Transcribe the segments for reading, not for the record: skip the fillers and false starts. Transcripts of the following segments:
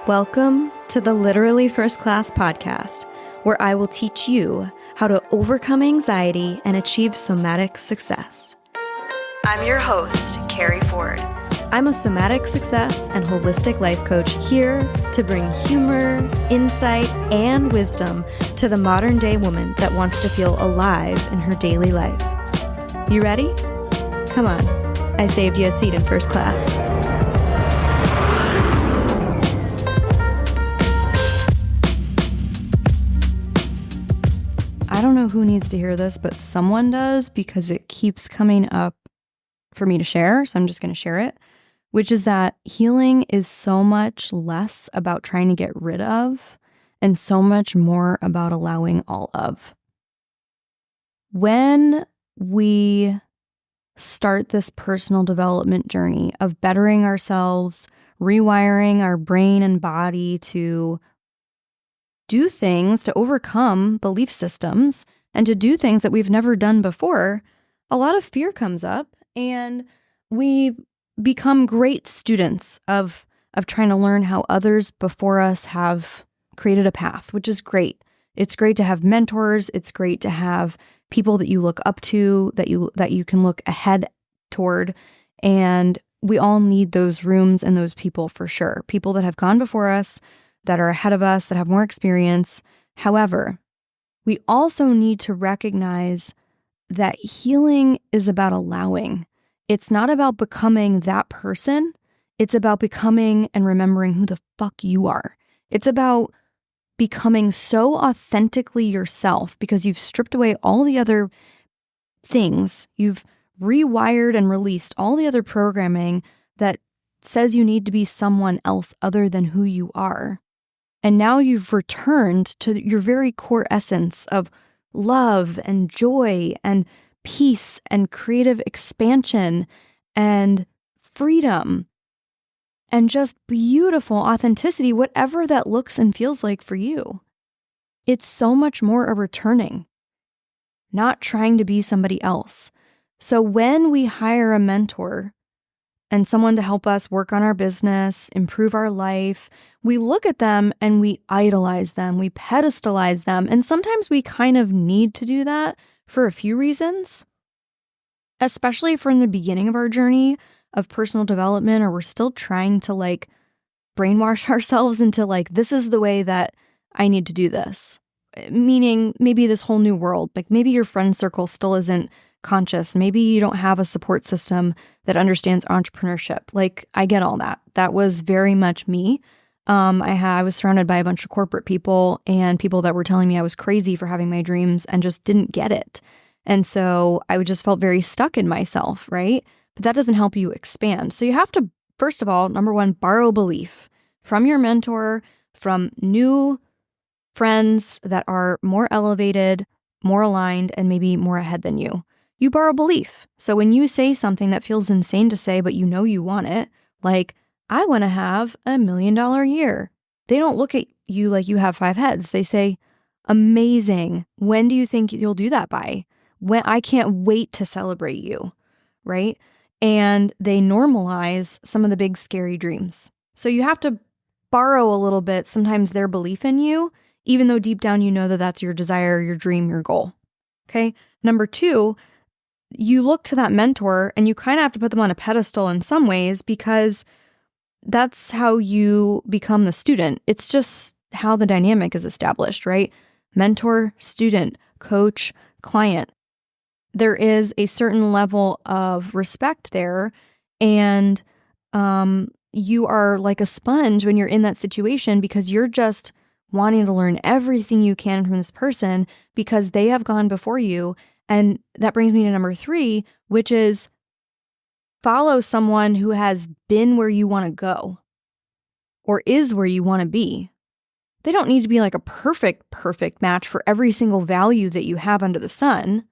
Welcome to the Literally First Class podcast, where I will teach you how to overcome anxiety and achieve somatic success. I'm your host, Keri Ford. I'm a somatic success and holistic life coach here to bring humor, insight, and wisdom to the modern day woman that wants to feel alive in her daily life. You ready? Come on, I saved you a seat in first class. I don't know who needs to hear this, but someone does because it keeps coming up for me to share. So I'm just going to share it, which is that healing is so much less about trying to get rid of and so much more about allowing all of. When we start this personal development journey of bettering ourselves, rewiring our brain and body to do things to overcome belief systems and to do things that we've never done before, a lot of fear comes up and we become great students of trying to learn how others before us have created a path, which is great. It's great to have mentors. It's great to have people that you look up to, that you can look ahead toward. And we all need those rooms and those people for sure. People that have gone before us, that are ahead of us, that have more experience. However, we also need to recognize that healing is about allowing. It's not about becoming that person. It's about becoming and remembering who the fuck you are. It's about becoming so authentically yourself because you've stripped away all the other things. You've rewired and released all the other programming that says you need to be someone else other than who you are. And now you've returned to your very core essence of love and joy and peace and creative expansion and freedom and just beautiful authenticity, whatever that looks and feels like for you. It's so much more a returning, not trying to be somebody else. So when we hire a mentor and someone to help us work on our business, improve our life, we look at them and we idolize them, we pedestalize them. And sometimes we kind of need to do that for a few reasons, especially if we're in the beginning of our journey of personal development, or we're still trying to brainwash ourselves into this is the way that I need to do this. Meaning maybe this whole new world, maybe your friend circle still isn't conscious. Maybe you don't have a support system that understands entrepreneurship. I get all that. That was very much me. I was surrounded by a bunch of corporate people and people that were telling me I was crazy for having my dreams and just didn't get it. And so I just felt very stuck in myself, right? But that doesn't help you expand. So you have to, first of all, number one, borrow belief from your mentor, from new friends that are more elevated, more aligned, and maybe more ahead than you. You borrow belief. So when you say something that feels insane to say, but you know you want it, I want to have $1 million year. They don't look at you like you have 5 heads. They say, amazing. When do you think you'll do that by? When I can't wait to celebrate you, right? And they normalize some of the big scary dreams. So you have to borrow a little bit, sometimes their belief in you, even though deep down you know that that's your desire, your dream, your goal. Okay? Number 2, you look to that mentor and you kind of have to put them on a pedestal in some ways because that's how you become the student. It's just how the dynamic is established, right? Mentor, student, coach, client. There is a certain level of respect there, and you are like a sponge when you're in that situation because you're just wanting to learn everything you can from this person because they have gone before you. And that brings me to number 3, which is follow someone who has been where you want to go or is where you want to be. They don't need to be like a perfect match for every single value that you have under the sun.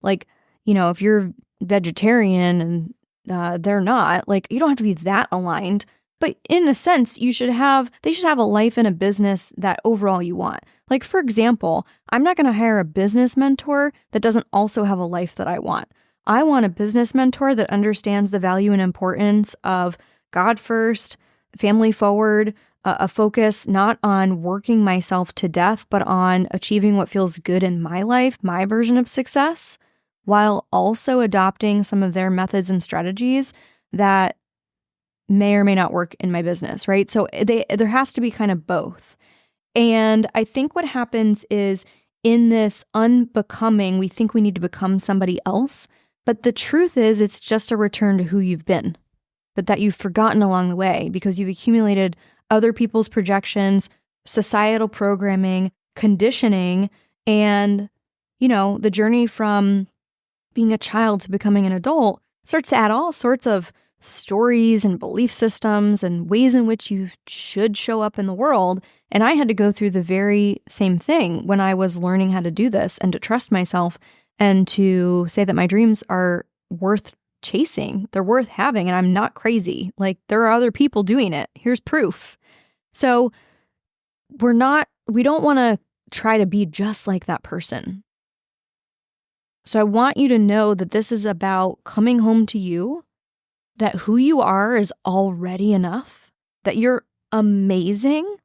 If you're vegetarian and they're not, you don't have to be that aligned. But in a sense, they should have a life and a business that overall you want. For example, I'm not going to hire a business mentor that doesn't also have a life that I want. I want a business mentor that understands the value and importance of God first, family forward, a focus not on working myself to death, but on achieving what feels good in my life, my version of success, while also adopting some of their methods and strategies that may or may not work in my business, right? So there has to be kind of both. And I think what happens is in this unbecoming, we think we need to become somebody else. But the truth is, it's just a return to who you've been, but that you've forgotten along the way because you've accumulated other people's projections, societal programming, conditioning, and, the journey from being a child to becoming an adult starts to add all sorts of stories and belief systems and ways in which you should show up in the world. And I had to go through the very same thing when I was learning how to do this and to trust myself and to say that my dreams are worth chasing. They're worth having, and I'm not crazy. Like, there are other people doing it. Here's proof. So we don't want to try to be just like that person. So I want you to know that this is about coming home to you, that who you are is already enough, that you're amazing,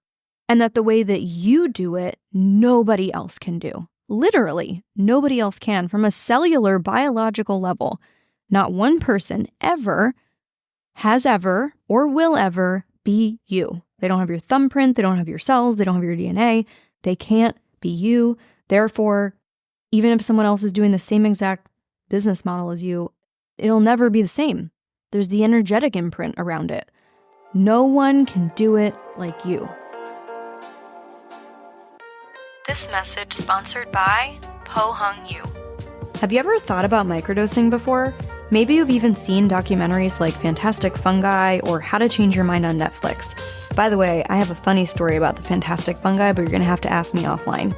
and that the way that you do it, nobody else can do. Literally, nobody else can from a cellular biological level. Not one person ever has ever or will ever be you. They don't have your thumbprint. They don't have your cells. They don't have your DNA. They can't be you. Therefore, even if someone else is doing the same exact business model as you, it'll never be the same. There's the energetic imprint around it. No one can do it like you. This message sponsored by Po Hung Yu. Have you ever thought about microdosing before? Maybe you've even seen documentaries like Fantastic Fungi or How to Change Your Mind on Netflix. By the way, I have a funny story about the Fantastic Fungi, but you're going to have to ask me offline.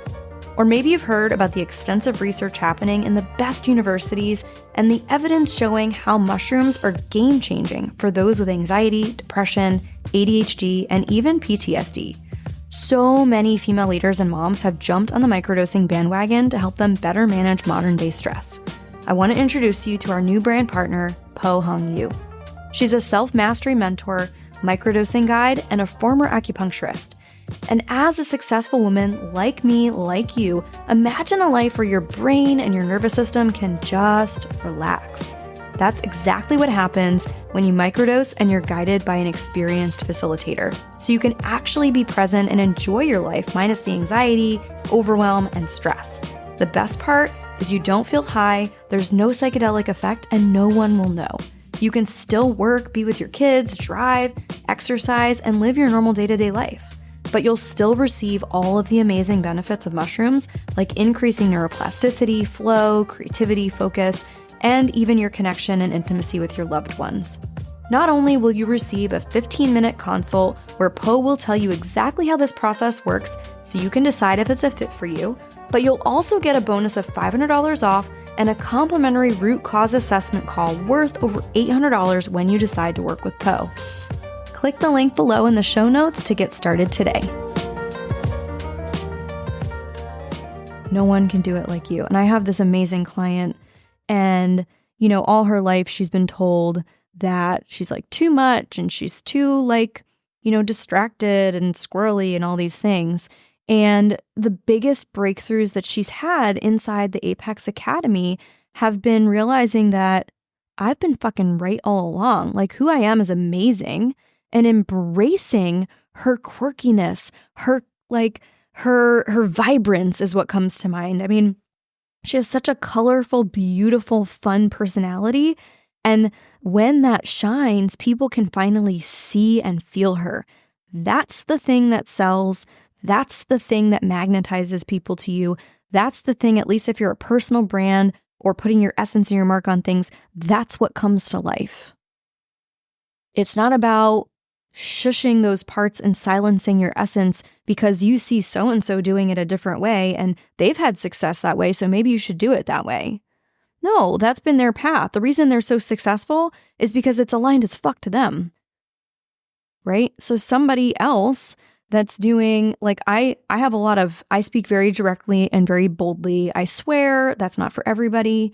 Or maybe you've heard about the extensive research happening in the best universities and the evidence showing how mushrooms are game-changing for those with anxiety, depression, ADHD, and even PTSD. So many female leaders and moms have jumped on the microdosing bandwagon to help them better manage modern-day stress. I want to introduce you to our new brand partner, Po Hung Yu. She's a self-mastery mentor, microdosing guide, and a former acupuncturist. And as a successful woman like me, like you, imagine a life where your brain and your nervous system can just relax. That's exactly what happens when you microdose and you're guided by an experienced facilitator. So you can actually be present and enjoy your life minus the anxiety, overwhelm, and stress. The best part is you don't feel high, there's no psychedelic effect, and no one will know. You can still work, be with your kids, drive, exercise, and live your normal day-to-day life. But you'll still receive all of the amazing benefits of mushrooms, like increasing neuroplasticity, flow, creativity, focus, and even your connection and intimacy with your loved ones. Not only will you receive a 15-minute consult where Po will tell you exactly how this process works so you can decide if it's a fit for you, but you'll also get a bonus of $500 off and a complimentary root cause assessment call worth over $800 when you decide to work with Po. Click the link below in the show notes to get started today. No one can do it like you. And I have this amazing client, and, all her life she's been told that she's like too much and she's too distracted and squirrely and all these things. And the biggest breakthroughs that she's had inside the Apex Academy have been realizing that I've been fucking right all along. Like, who I am is amazing, and embracing her quirkiness, her vibrance is what comes to mind. I mean, she has such a colorful, beautiful, fun personality. And when that shines, people can finally see and feel her. That's the thing that sells. That's the thing that magnetizes people to you. That's the thing, at least if you're a personal brand or putting your essence and your mark on things, that's what comes to life. It's not about shushing those parts and silencing your essence because you see so-and-so doing it a different way and they've had success that way, so maybe you should do it that way. No, that's been their path. The reason they're so successful is because it's aligned as fuck to them, right? So somebody else that's doing, I speak very directly and very boldly. I swear that's not for everybody.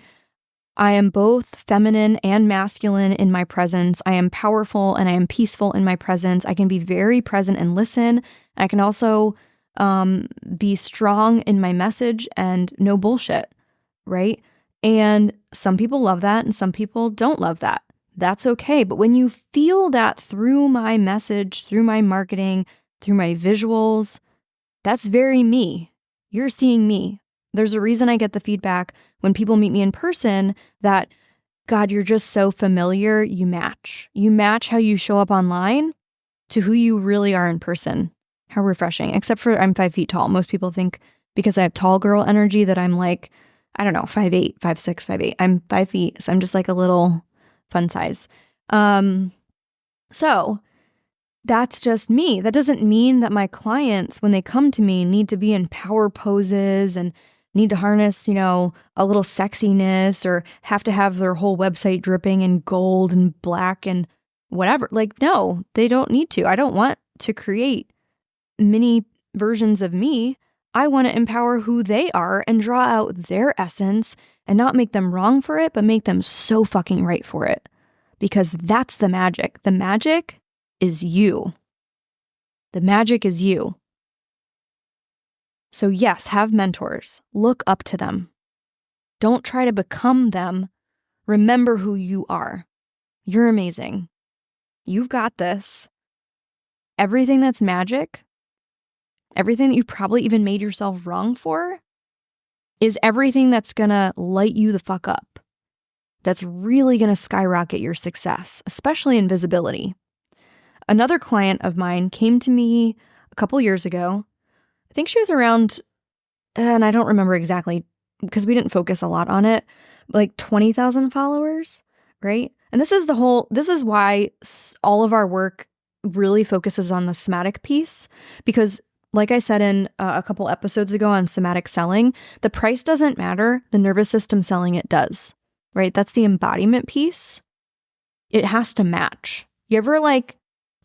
I am both feminine and masculine in my presence. I am powerful and I am peaceful in my presence. I can be very present and listen. I can also be strong in my message and no bullshit, right? And some people love that and some people don't love that. That's okay. But when you feel that through my message, through my marketing, through my visuals, that's very me. You're seeing me. There's a reason I get the feedback when people meet me in person that, God, you're just so familiar. You match. You match how you show up online to who you really are in person. How refreshing. Except for I'm 5 feet tall. Most people think because I have tall girl energy that I'm like, I don't know, 5'8", 5'6", 5'8". I'm 5 feet. So I'm just like a little fun size. So that's just me. That doesn't mean that my clients, when they come to me, need to be in power poses and need to harness, a little sexiness or have to have their whole website dripping in gold and black and whatever. Like, no, they don't need to. I don't want to create mini versions of me. I want to empower who they are and draw out their essence and not make them wrong for it, but make them so fucking right for it. Because that's the magic. The magic is you. The magic is you. So yes, have mentors. Look up to them. Don't try to become them. Remember who you are. You're amazing. You've got this. Everything that's magic, everything that you probably even made yourself wrong for, is everything that's gonna light you the fuck up. That's really gonna skyrocket your success, especially in visibility. Another client of mine came to me a couple years ago. I think she was around, and I don't remember exactly because we didn't focus a lot on it, like 20,000 followers, right? And this is why all of our work really focuses on the somatic piece, because like I said in a couple episodes ago on somatic selling, the price doesn't matter. The nervous system selling it does, right? That's the embodiment piece. It has to match. You ever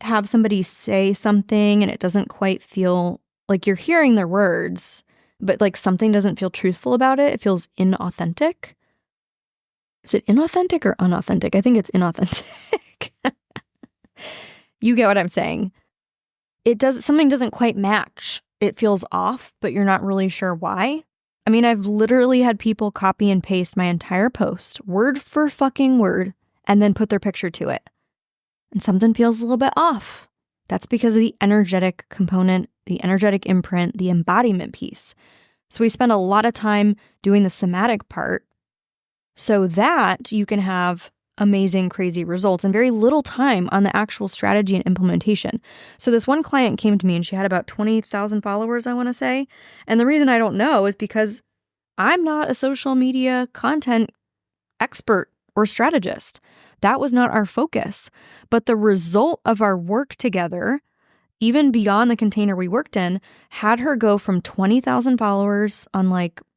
have somebody say something and it doesn't quite feel like you're hearing their words, but something doesn't feel truthful about it? It feels inauthentic. Is it inauthentic or unauthentic? I think it's inauthentic. You get what I'm saying. Something doesn't quite match. It feels off, but you're not really sure why. I mean, I've literally had people copy and paste my entire post, word for fucking word, and then put their picture to it. And something feels a little bit off. That's because of the energetic component, the energetic imprint, the embodiment piece. So we spend a lot of time doing the somatic part so that you can have amazing, crazy results and very little time on the actual strategy and implementation. So this one client came to me and she had about 20,000 followers, I want to say. And the reason I don't know is because I'm not a social media content expert or strategist. That was not our focus. But the result of our work together, even beyond the container we worked in, had her go from 20,000 followers on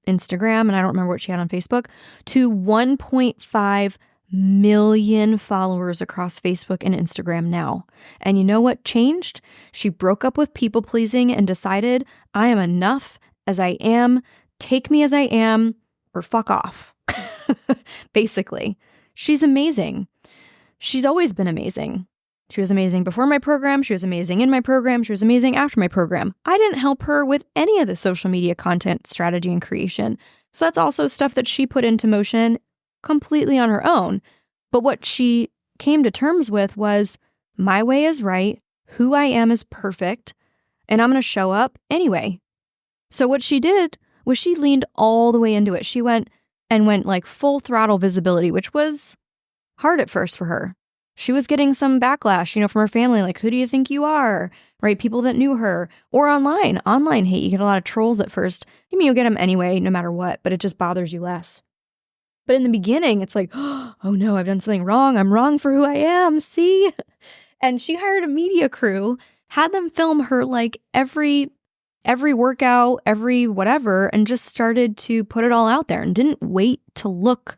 Instagram, and I don't remember what she had on Facebook, to 1.5 million followers across Facebook and Instagram now. And you know what changed? She broke up with people pleasing and decided, I am enough as I am. Take me as I am or fuck off. Basically, she's amazing. She's always been amazing. She was amazing before my program. She was amazing in my program. She was amazing after my program. I didn't help her with any of the social media content strategy and creation. So that's also stuff that she put into motion completely on her own. But what she came to terms with was, my way is right, who I am is perfect, and I'm going to show up anyway. So what she did was she leaned all the way into it. She went full throttle visibility, which was hard at first for her. She was getting some backlash, from her family, like, who do you think you are? Right? People that knew her, or online hate. You get a lot of trolls at first. You'll get them anyway, no matter what, but it just bothers you less. But in the beginning, it's like, oh no, I've done something wrong. I'm wrong for who I am. See? And she hired a media crew, had them film her every workout, every whatever, and just started to put it all out there and didn't wait to look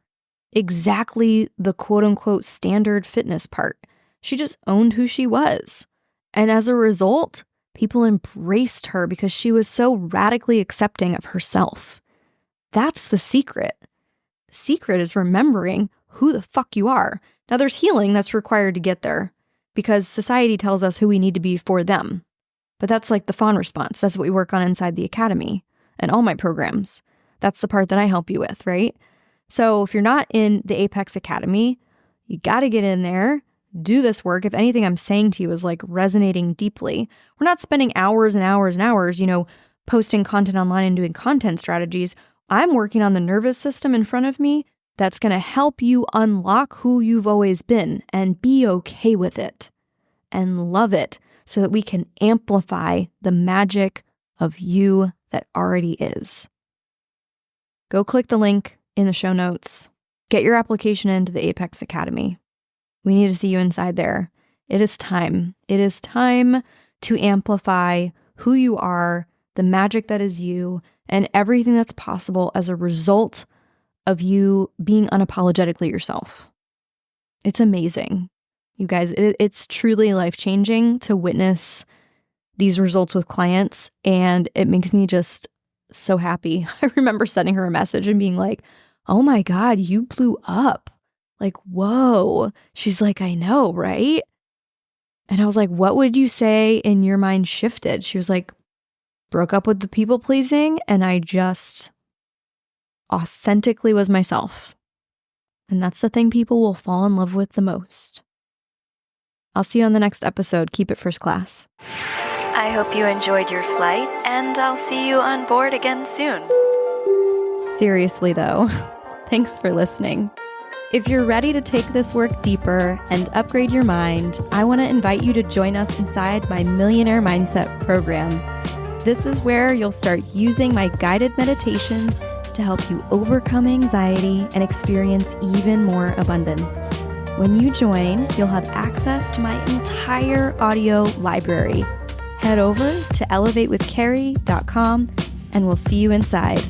exactly the quote unquote standard fitness part. She just owned who she was. And as a result, people embraced her because she was so radically accepting of herself. That's the secret. secret is remembering who the fuck you are. Now, there's healing that's required to get there because society tells us who we need to be for them. But that's like the fawn response. That's what we work on inside the academy and all my programs. That's the part that I help you with, right? So if you're not in the Apex Academy, you got to get in there, do this work. If anything I'm saying to you is like resonating deeply, we're not spending hours and hours and hours, posting content online and doing content strategies. I'm working on the nervous system in front of me that's going to help you unlock who you've always been and be okay with it and love it so that we can amplify the magic of you that already is. Go click the link in the show notes. Get your application into the Apex Academy. We need to see you inside there. It is time. It is time to amplify who you are, the magic that is you, and everything that's possible as a result of you being unapologetically yourself. It's amazing. You guys, it's truly life-changing to witness these results with clients, and it makes me just so happy. I remember sending her a message and being like, oh my God, you blew up. Like, whoa. She's like, I know, right? And I was like, what would you say in your mind shifted? She was like, broke up with the people pleasing, and I just authentically was myself. And that's the thing people will fall in love with the most. I'll see you on the next episode. Keep it first class. I hope you enjoyed your flight, and I'll see you on board again soon. Seriously though, thanks for listening. If you're ready to take this work deeper and upgrade your mind, I want to invite you to join us inside my Millionaire Mindset program. This is where you'll start using my guided meditations to help you overcome anxiety and experience even more abundance. When you join, you'll have access to my entire audio library. Head over to elevatewithkeri.com and we'll see you inside.